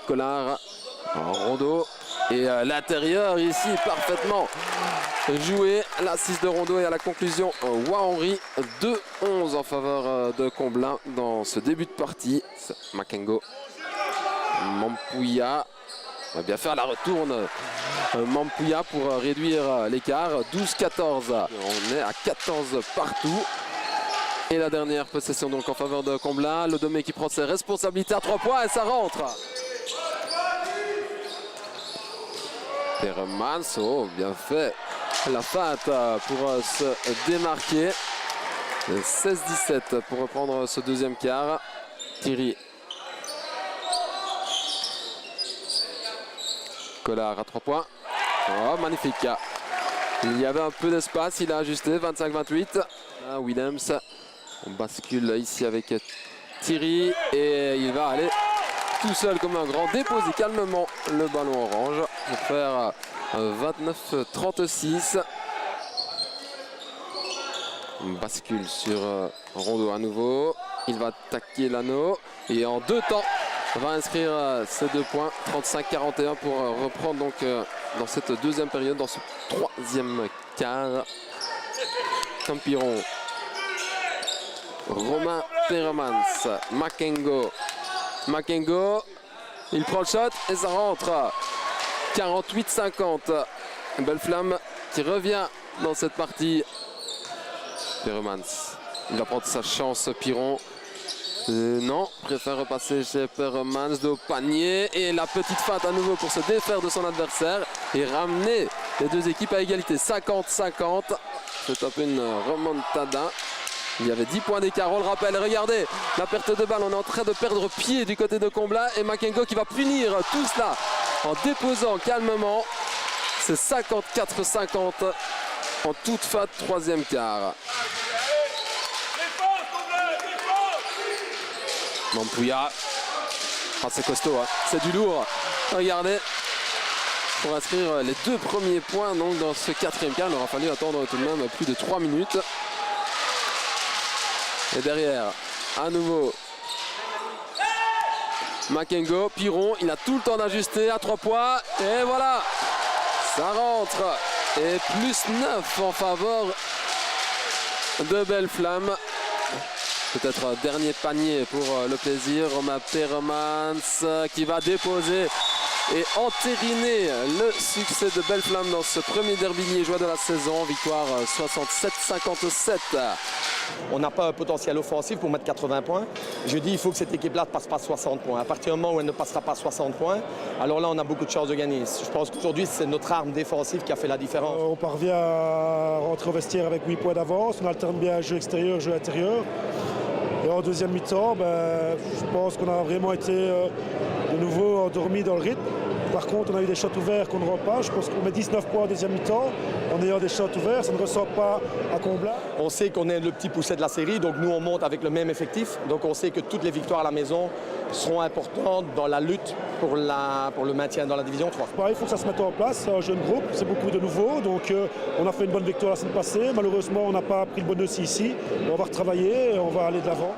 Collard, Rondeau et l'intérieur ici parfaitement joué. L'assist de Rondeau et à la conclusion Wahenri 2-11 en faveur de Comblain dans ce début de partie. Makengo, Mampouya va bien faire la retourne. Mampouya pour réduire l'écart. 12-14. On est à 14 partout. Et la dernière possession donc en faveur de Comblain. Lodomé qui prend ses responsabilités à 3 points et ça rentre. Peremans, oh, bien fait la feinte pour se démarquer. 16-17 pour reprendre ce deuxième quart. Thierry Collard à 3 points. Oh, magnifique. Il y avait un peu d'espace, il a ajusté. 25-28. Williams, on bascule ici avec Thierry et il va aller tout seul comme un grand, déposer calmement le ballon orange pour faire 29-36. On bascule sur Rondeau à nouveau. Il va attaquer l'anneau et en 2 temps va inscrire ces 2 points. 35-41 pour reprendre donc dans cette deuxième période, dans ce troisième quart. Campiron, Romain Peremans, Makengo, il prend le shot et ça rentre. 48-50. Belle flamme qui revient dans cette partie. Peremans, il va prendre sa chance. Piron, non, préfère repasser chez Peremans de panier. Et la petite feinte à nouveau pour se défaire de son adversaire et ramener les deux équipes à égalité. 50-50. C'est un peu une remontada. Il y avait 10 points d'écart, on le rappelle. Regardez la perte de balle, on est en train de perdre pied du côté de Comblain. Et Makengo qui va punir tout cela en déposant calmement. C'est 54-50 en toute fin de troisième quart. Mampouya, ah, c'est costaud, hein. C'est du lourd. Regardez, pour inscrire les 2 premiers points donc, dans ce quatrième quart, il aura fallu attendre tout de même plus de 3 minutes. Et derrière, à nouveau, Makengo, Piron, il a tout le temps d'ajuster à 3 points. Et voilà, ça rentre. Et plus 9 en faveur de Belle Flamme. Peut-être un dernier panier pour le plaisir. Romain Peremans qui va déposer et entériner le succès de Belle Flamme dans ce premier derby liégeois de la saison. Victoire 67-57. On n'a pas un potentiel offensif pour mettre 80 points. Je dis il faut que cette équipe-là ne passe pas 60 points. À partir du moment où elle ne passera pas 60 points, alors là on a beaucoup de chances de gagner. Je pense qu'aujourd'hui c'est notre arme défensive qui a fait la différence. On parvient à rentrer au vestiaire avec 8 points d'avance. On alterne bien jeu extérieur, jeu intérieur. Et en deuxième mi-temps, je pense qu'on a vraiment été de nouveau endormis dans le rythme. Par contre, on a eu des shots ouverts qu'on ne rend pas. Je pense qu'on met 19 points en deuxième mi-temps. En ayant des shots ouverts, ça ne ressort pas à Comblain. On sait qu'on est le petit pousset de la série, donc nous on monte avec le même effectif. Donc on sait que toutes les victoires à la maison seront importantes dans la lutte pour le maintien dans la division 3. Il faut que ça se mette en place, c'est un jeune groupe, c'est beaucoup de nouveaux. Donc on a fait une bonne victoire la semaine passée. Malheureusement, on n'a pas pris le bonus ici. On va retravailler et on va aller de l'avant.